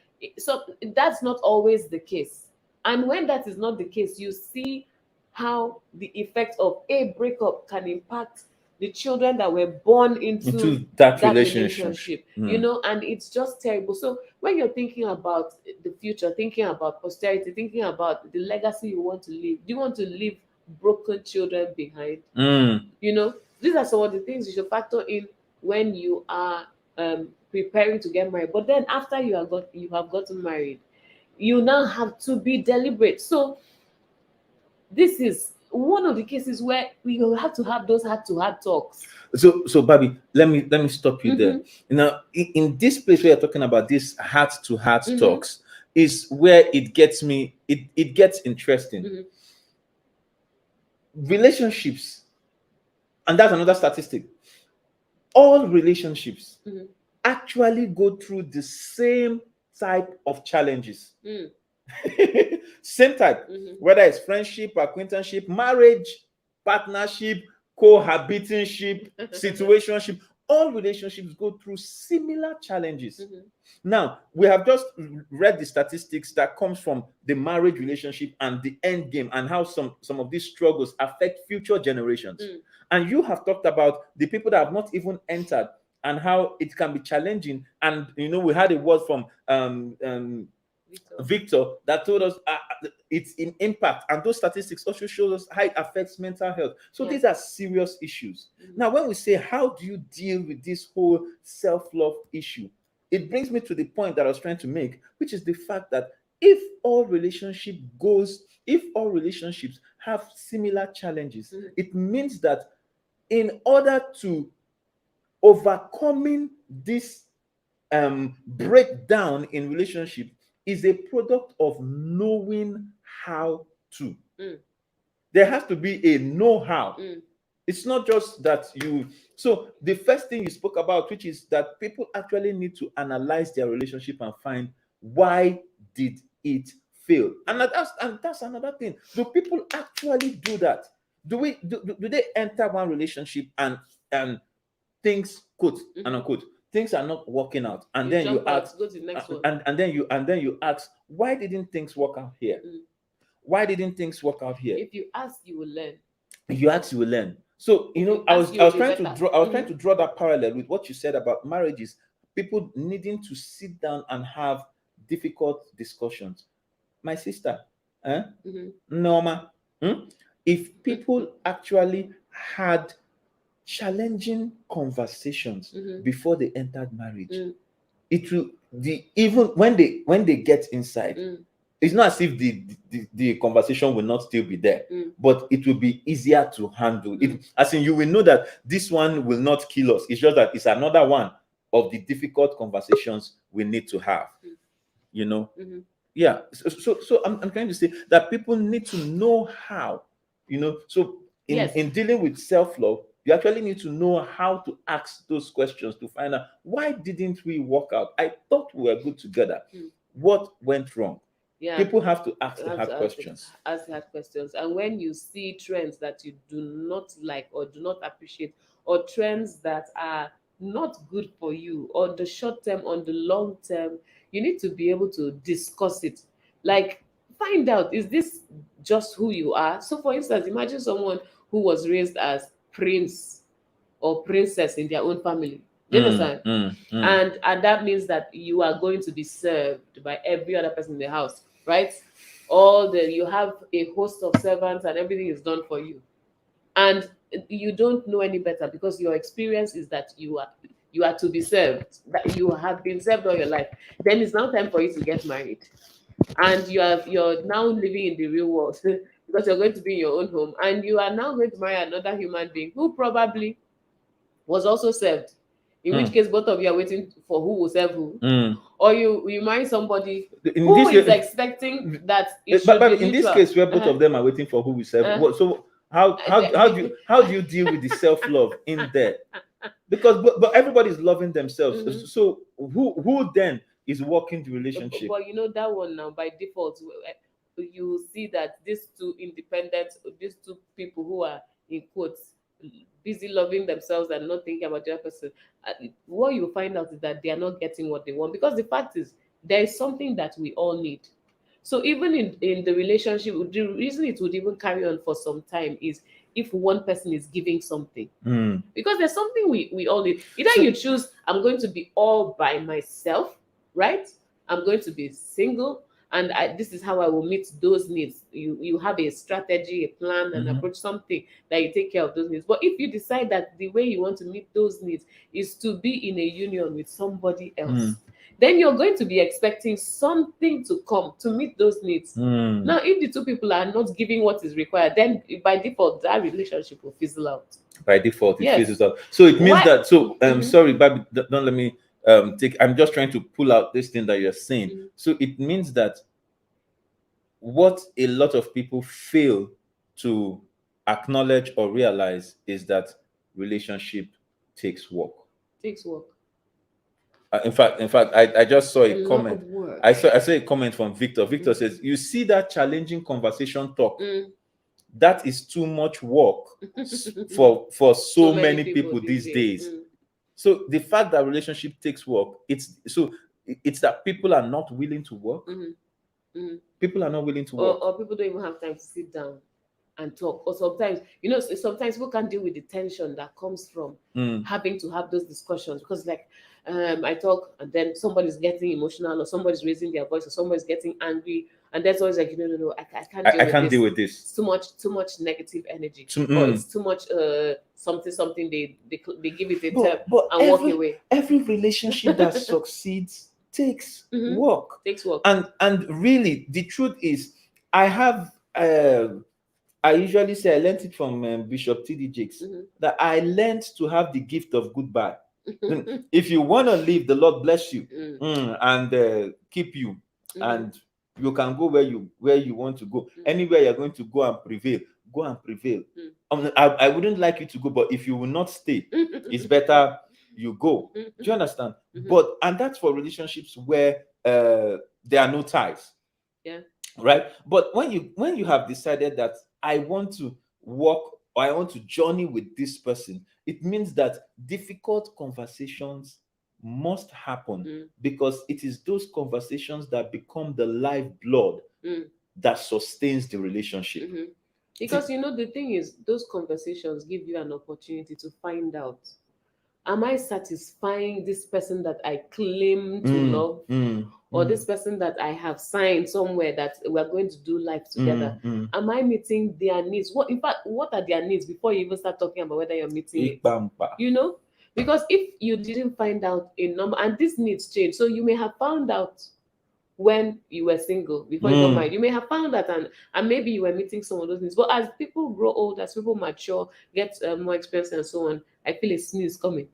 that's not always the case. And when that is not the case, you see how the effect of a breakup can impact the children that were born into that relationship. And it's just terrible. So when you're thinking about the future, thinking about posterity, thinking about the legacy you want to leave, do you want to leave broken children behind? These are some of the things you should factor in when you are preparing to get married. But then after you have gotten married, you now have to be deliberate. So this is one of the cases where we will have to have those heart-to-heart talks.
So Bobby, let me stop you there. Now, in this place where you're talking about this heart-to-heart talks is where it gets interesting. Relationships, and that's another statistic, all relationships actually go through the same type of challenges. Same type, whether it's friendship, acquaintanceship, marriage, partnership, cohabitingship, situationship, all relationships go through similar challenges. Now, we have just read the statistics that comes from the marriage relationship and the end game, and how some of these struggles affect future generations. And you have talked about the people that have not even entered and how it can be challenging. And we had a word from Victor that told us its impact, and those statistics also show us how it affects mental health. So these are serious issues. Now, when we say how do you deal with this whole self-love issue, it brings me to the point that I was trying to make, which is the fact that if all relationships have similar challenges, it means that in order to overcoming this breakdown in relationship is a product of knowing how to. There has to be a know-how. It's not just that so the first thing you spoke about, which is that people actually need to analyze their relationship and find why did it fail. And that's another thing. Do people actually do that? Do they enter one relationship and things, quote and unquote, things are not working out, and then you ask,
go to the next one.
And then you ask, why didn't things work out here? Why didn't things work out here?
If you ask, you will learn.
If you ask, you will learn. So I was trying to draw that parallel with what you said about marriages, people needing to sit down and have difficult discussions. My sister, Norma, if people actually had challenging conversations before they entered marriage, it will even when they get inside, it's not as if the conversation will not still be there, but it will be easier to handle. As in, you will know that this one will not kill us. It's just that it's another one of the difficult conversations we need to have. Yeah. So I'm trying to say that people need to know how. So in dealing with self-love, You actually need to know how to ask those questions to find out, why didn't we work out? I thought we were good together. What went wrong?
Yeah.
People have to ask the hard questions.
Ask hard questions. And when you see trends that you do not like or do not appreciate, or trends that are not good for you on the short term, on the long term, you need to be able to discuss it. Like, find out, is this just who you are? So for instance, imagine someone who was raised as prince or princess in their own family. Do you understand? And that means that you are going to be served by every other person in the house, right? You have a host of servants and everything is done for you, and you don't know any better because your experience is that you are to be served, that you have been served all your life. Then it's now time for you to get married, and you're now living in the real world because you're going to be in your own home, and you are now going to marry another human being who probably was also served, in which case both of you are waiting for who will serve who. Or you marry somebody who is expecting that it should
but
be
in this case where both of them are waiting for who will serve. So how do you deal with the self-love in there? Because but everybody's loving themselves. So who then is working the relationship?
But you know that one now, by default, you see that these two people who are in quotes busy loving themselves and not thinking about the other person, what you find out is that they are not getting what they want, because the fact is there is something that we all need. So even in the relationship, the reason it would even carry on for some time is if one person is giving something, because there's something we all need. Either you choose, I'm going to be all by myself, right? I'm going to be single, and this is how I will meet those needs. You have a strategy, a plan, and approach, something that you take care of those needs. But if you decide that the way you want to meet those needs is to be in a union with somebody else, then you're going to be expecting something to come to meet those needs. Now, if the two people are not giving what is required, then by default, that relationship will fizzle out.
By default, it fizzles out. So it means that, sorry, Babi, don't let me I'm just trying to pull out this thing that you're saying. So it means that what a lot of people fail to acknowledge or realize is that relationship takes work. In fact, I just saw a comment. I saw a comment from Victor. Victor says, "You see that challenging conversation talk? That is too much work for so many people these days." So the fact that relationship takes work, it's that people are not willing to work. People are not willing to work,
or people don't even have time to sit down and talk. Or sometimes people can't deal with the tension that comes from having to have those discussions, because I talk and then somebody's getting emotional, or somebody's raising their voice, or somebody's getting angry, and that's always like, no, I can't deal with this. It's too much negative energy, or it's too much something they give it a term and walk away.
Every relationship that succeeds takes work. And really, the truth is, I usually say, I learned it from Bishop T.D. Jakes, that I learned to have the gift of goodbye. If you want to live, the Lord bless you and keep you, and you can go where you want to go. Anywhere you're going to go and prevail, go and prevail. I wouldn't like you to go, but if you will not stay, it's better you go. Do you understand? And that's for relationships where there are no ties.
Yeah.
Right. But when you have decided that I want to walk, or I want to journey with this person, it means that difficult conversations must happen, because it is those conversations that become the lifeblood that sustains the relationship.
Because the thing is, those conversations give you an opportunity to find out, am I satisfying this person that I claim to love? Or this person that I have signed somewhere that we're going to do life together? Am I meeting their needs? What are their needs before you even start talking about whether you're meeting it? Because if you didn't find out a number, and these needs change, so you may have found out when you were single before you got married. You may have found that, and maybe you were meeting some of those needs. But as people grow old, as people mature, get more experience and so on, I feel a sneeze coming.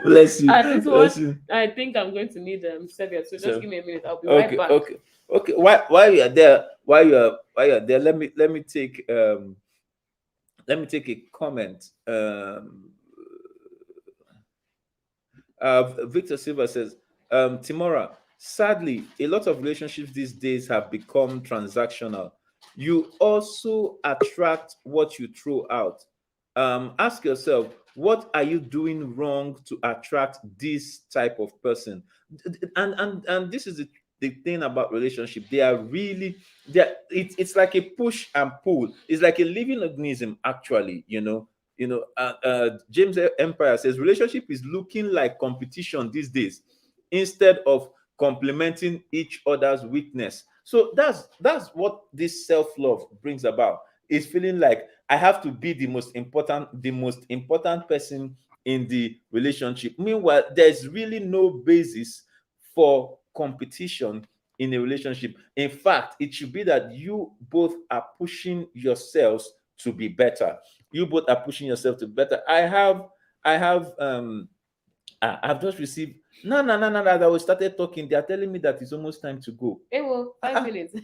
Bless you.
I think I'm going to need Sevier. So just give me a minute. I'll be right back.
Okay. While you are there, let me take let me take a comment. Victor Silva says, Timora, sadly, a lot of relationships these days have become transactional. You also attract what you throw out. Ask yourself, what are you doing wrong to attract this type of person? And this is the thing about relationship. They are really, it's like a push and pull. It's like a living organism, actually, James Empire says relationship is looking like competition these days instead of complementing each other's weakness. So that's what this self-love brings about. Is feeling like I have to be the most important person in the relationship. Meanwhile, there's really no basis for competition in a relationship. In fact, it should be that you both are pushing yourselves to be better. You both are pushing yourself to better. I've just received that we started talking. They are telling me that it's almost time to go.
Hey, well, 5 minutes.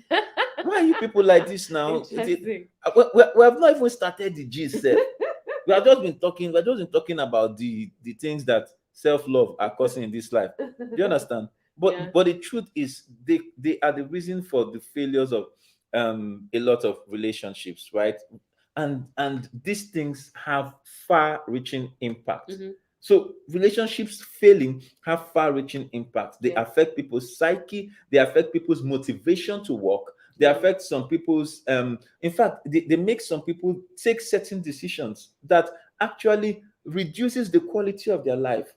Why are you people like this now?
Interesting.
We have not even started the gist. We have just been talking. We're just been talking about the things that self-love are causing in this life. Do you understand? But the truth is, they are the reason for the failures of a lot of relationships, right? And these things have far-reaching impact. So relationships failing have far-reaching impact. They affect people's psyche. They affect people's motivation to work. They affect some people's, in fact, they make some people take certain decisions that actually reduces the quality of their life.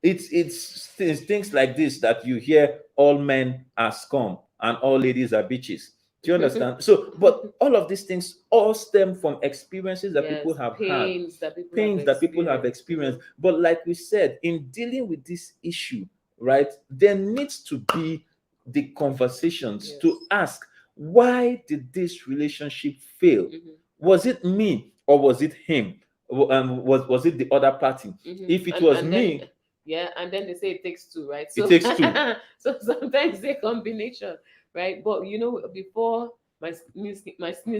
It's things like this that you hear: all men are scum and all ladies are bitches. Do you understand? So, but all of these things all stem from experiences that people have
pains
had,
that
people have experienced. But like we said, in dealing with this issue, right, there needs to be the conversations to ask, why did this relationship fail? Was it me or was it him? Was it the other party? If it was me,
and then they say it takes two, right?
So, it takes two.
So sometimes a combination, right? But before my sneeze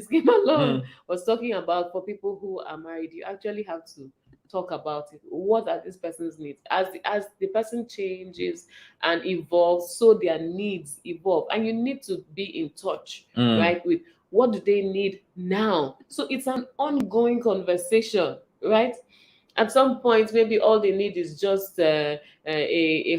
came along, was talking about, for people who are married, you actually have to talk about it. What are this person's needs? As the person changes and evolves, so their needs evolve, and you need to be in touch, right, with what do they need now. So it's an ongoing conversation, right? At some point, maybe all they need is just a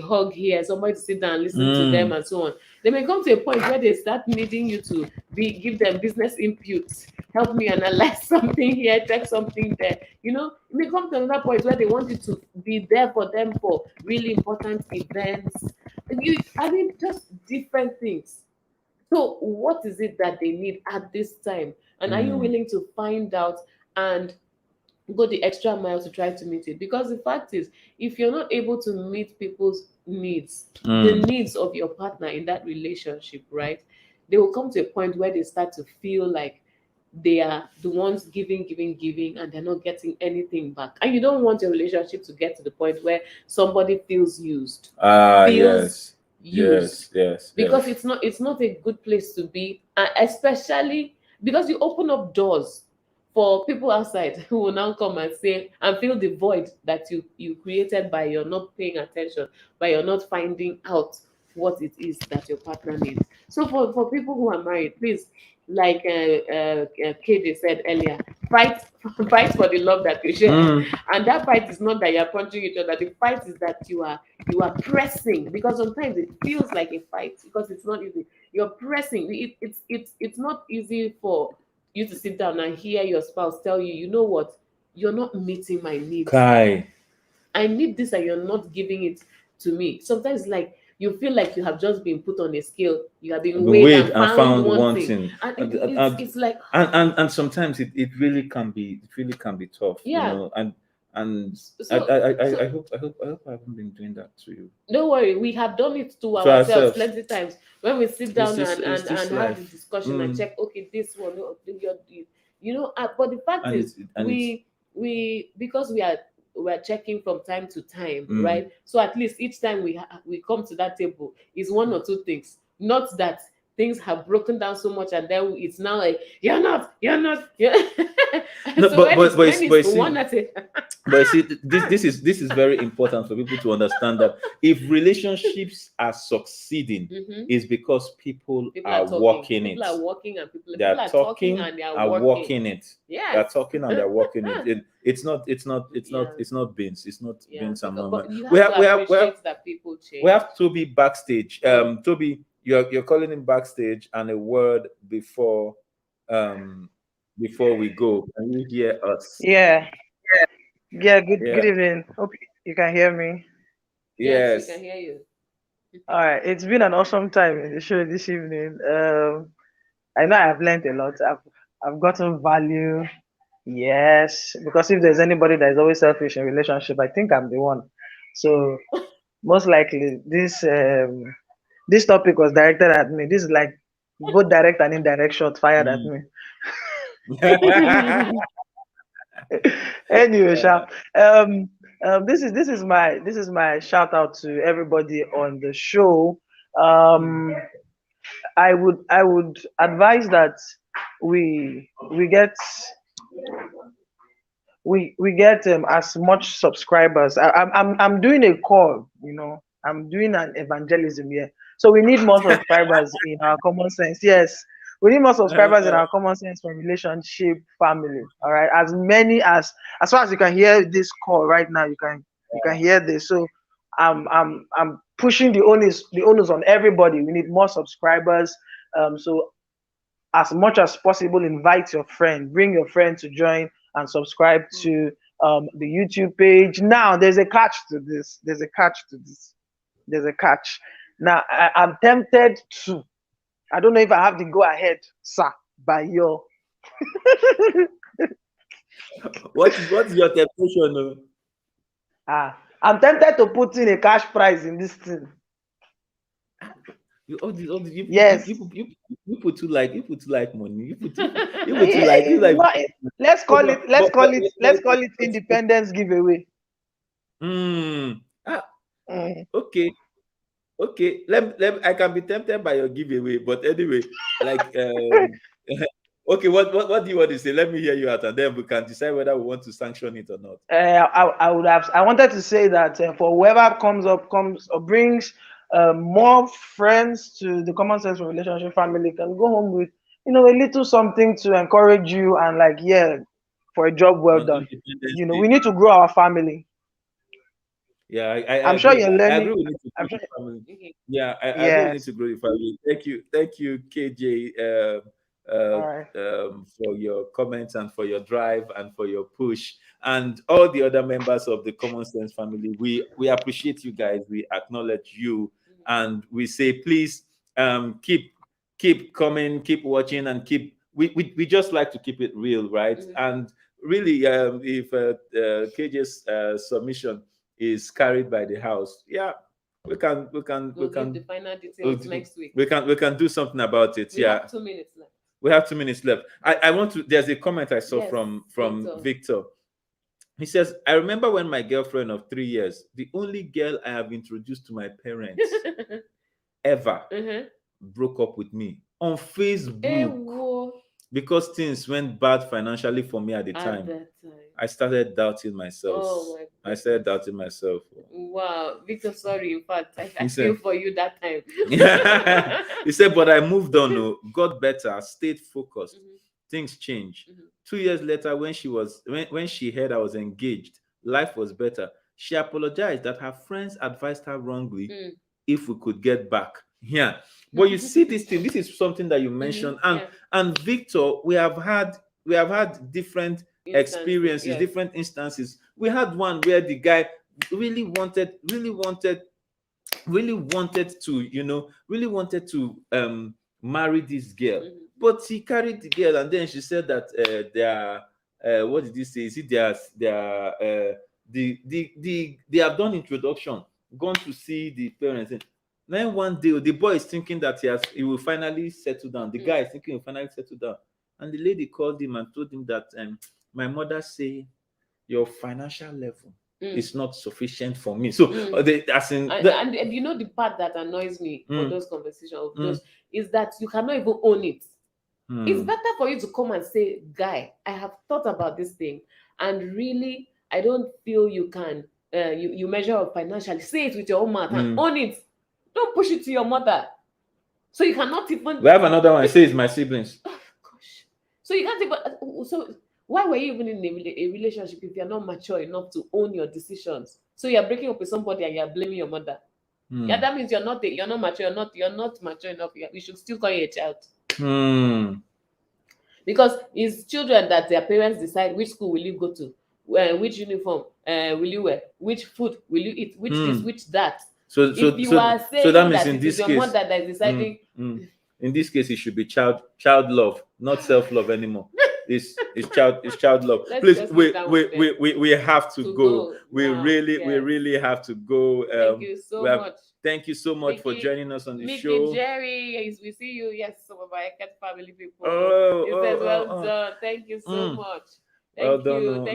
hug here, somebody to sit down and listen to them, and so on. They may come to a point where they start needing you to give them business inputs. Help me analyze something here, check something there. It may come to another point where they want you to be there for them for really important events. Just different things. So what is it that they need at this time? And are you willing to find out and go the extra mile to try to meet it? Because the fact is, if you're not able to meet people's needs, the needs of your partner in that relationship, right, they will come to a point where they start to feel like they are the ones giving, and they're not getting anything back. And you don't want your relationship to get to the point where somebody feels used. Used. Because it's not a good place to be, especially because you open up doors for people outside who will now come and say and fill the void that you created by your not paying attention, by your not finding out what it is that your partner needs. So for people who are married, please, like KJ said earlier, fight for the love that you share. And that fight is not that you're punching each other. The fight is that you are pressing, because sometimes it feels like a fight because it's not easy. You're pressing. It's not easy for you to sit down and hear your spouse tell you, you know what, you're not meeting my needs. I need this and you're not giving it to me. Sometimes, like, you feel like you have just been put on a scale, you have been weighed and found one thing. And it's like,
and sometimes it really can be tough. And I hope I haven't been doing that to you.
Don't worry, we have done it to ourselves plenty times when we sit down and have the discussion and check, okay, this one, but the fact is, we because we're checking from time to time, right? So at least each time we come to that table is one or two things, not that things have broken down so much, and then it's now like you're not. Yeah.
No,
So
but
it's
see,
one at a
but you see, this is very important for people to understand that if relationships are succeeding, is because people are
talking.
working
People
it.
are working, and people
They are
are
talking
and they are
and
working.
working it.
Yes.
They are talking and they're working it. It's not beans. It's not beans and
But you have
we
to
have
appreciate that people change.
we have Toby backstage. Toby, you're calling him backstage, and a word before we go. Can you hear us?
Yeah, yeah. Good
Yeah.
good evening. Hope you can hear me.
Yes, we
Yes.
can hear you.
All right. It's been an awesome time in the show this evening. I know I've learned a lot. I've gotten value. Yes, because if there's anybody that is always selfish in relationship, I think I'm the one. So most likely this topic was directed at me. This is like both direct and indirect shot fired at me. Anyway, this is my shout out to everybody on the show. Um, I would advise that we get we get as much subscribers. I'm doing a call, I'm doing an evangelism here. So we need more subscribers in our common sense. Yes, we need more subscribers in our common sense for relationship family. All right, as far as you can hear this call right now, you can hear this. So I'm pushing the onus on everybody. We need more subscribers. So as much as possible, invite your friend, bring your friend to join and subscribe to the YouTube page. Now, there's a catch to this. There's a catch. Now, I'm tempted to. I don't know if I have the go ahead, sir, by your.
What is your temptation?
I'm tempted to put in a cash prize in this thing. Yes.
You put to like money. You put to like.
Let's call it independence giveaway.
Okay. I can be tempted by your giveaway, but anyway, like okay, what do you want to say? Let me hear you out, and then we can decide whether we want to sanction it or not.
I wanted to say that for whoever comes or brings more friends to the Common Sense Relationship family, can go home with a little something to encourage you and for a job well done. We need to grow our family.
Yeah,
I'm sure you're learning.
I agree with you to grow the family. Yeah, I agree with you to grow the family. Thank you, KJ, for your comments and for your drive and for your push, and all the other members of the Common Sense family. We appreciate you guys. We acknowledge you, and we say please keep coming, keep watching, and we just like to keep it real, right? And really, if KJ's submission is carried by the house, we can
give the final details next week.
We can do something about it.
We have 2 minutes left.
We have 2 minutes left. I want to. There's a comment I saw from Victor. He says, I remember when my girlfriend of 3 years, the only girl I have introduced to my parents ever, broke up with me on Facebook because things went bad financially for me at the time. I started doubting myself.
Oh my!
I started doubting myself.
Wow, Victor, sorry. In fact, I feel for you that time.
He said, but I moved on. Got better. Stayed focused. Things changed. 2 years later, when she heard I was engaged, life was better. She apologized that her friends advised her wrongly if we could get back. Yeah. But you see this thing, this is something that you mentioned. And Victor, we have had different experiences, different instances. We had one where the guy really wanted to marry this girl, but he carried the girl, and then she said that what did he say? Is it they have done introduction, gone to see the parents, and then one day the boy is thinking that he will finally settle down. The guy is thinking he'll finally settle down, and the lady called him and told him that my mother say your financial level is not sufficient for me. So as in
and you know the part that annoys me for those conversations of those is that you cannot even own it. It's better for you to come and say, guy, I have thought about this thing, and really I don't feel you can you measure up financially. Say it with your own mouth and own it. Don't push it to your mother. So you cannot even.
We have another one. It says my siblings.
Oh gosh. So you can't even. So why were you even in a relationship if you're not mature enough to own your decisions? So you're breaking up with somebody and you're blaming your mother. Yeah, that means you're not mature. You're not mature enough. You should still call you a child. Because it's children that their parents decide which school will you go to, which uniform will you wear, which food will you eat, which this, which that. So if you are saying that means it is your mother that is deciding.
In this case, it should be child love, not self-love anymore. It's child love. Please, we have to go. We really have to go.
Thank you so much.
Thank you so much for joining us on the
Mickey,
show.
Jerry, we see you. Yes, some of our Eket family people. Well done. Thank you so much. Thank you.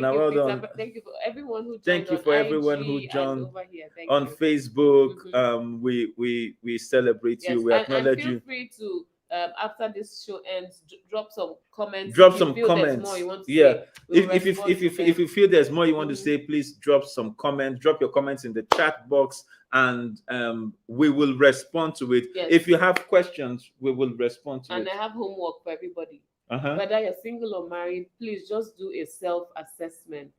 Thank you for everyone who joined.
Thank you for everyone who joined on Facebook. We celebrate you. We acknowledge you.
Feel free to after this show ends, drop some comments.
Drop some comments.
More you want to
say,
if
you feel there's more you want to say, please drop some comments. Drop your comments in the chat box, and we will respond to it.
Yes.
If you have questions, we will respond to it.
And I have homework for everybody. Whether you're single or married, please just do a self-assessment.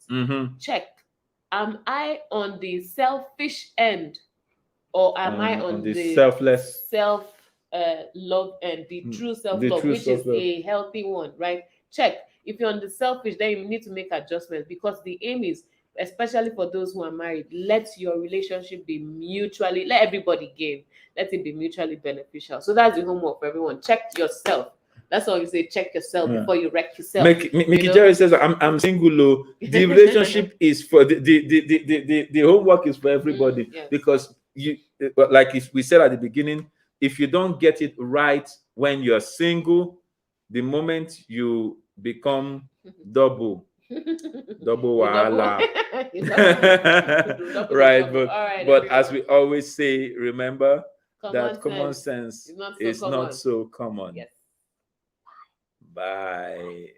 Check. Am I on the selfish end, or am I on the
selfless
love and the true self-love, which is a healthy one, right? Check. If you're on the selfish, then you need to make adjustments, because the aim is, especially for those who are married, let your relationship be let everybody gain. Let it be mutually beneficial. So that's the homework for everyone. Check yourself. That's all you say. Check yourself before you wreck yourself.
Mickey Jerry says, I'm single. The relationship is for the homework is for everybody.
Yes.
Because you, like we said at the beginning, if you don't get it right when you're single, the moment you become double wahala. Right, but as we always say, remember that common sense is not so common.
Yes.
Bye.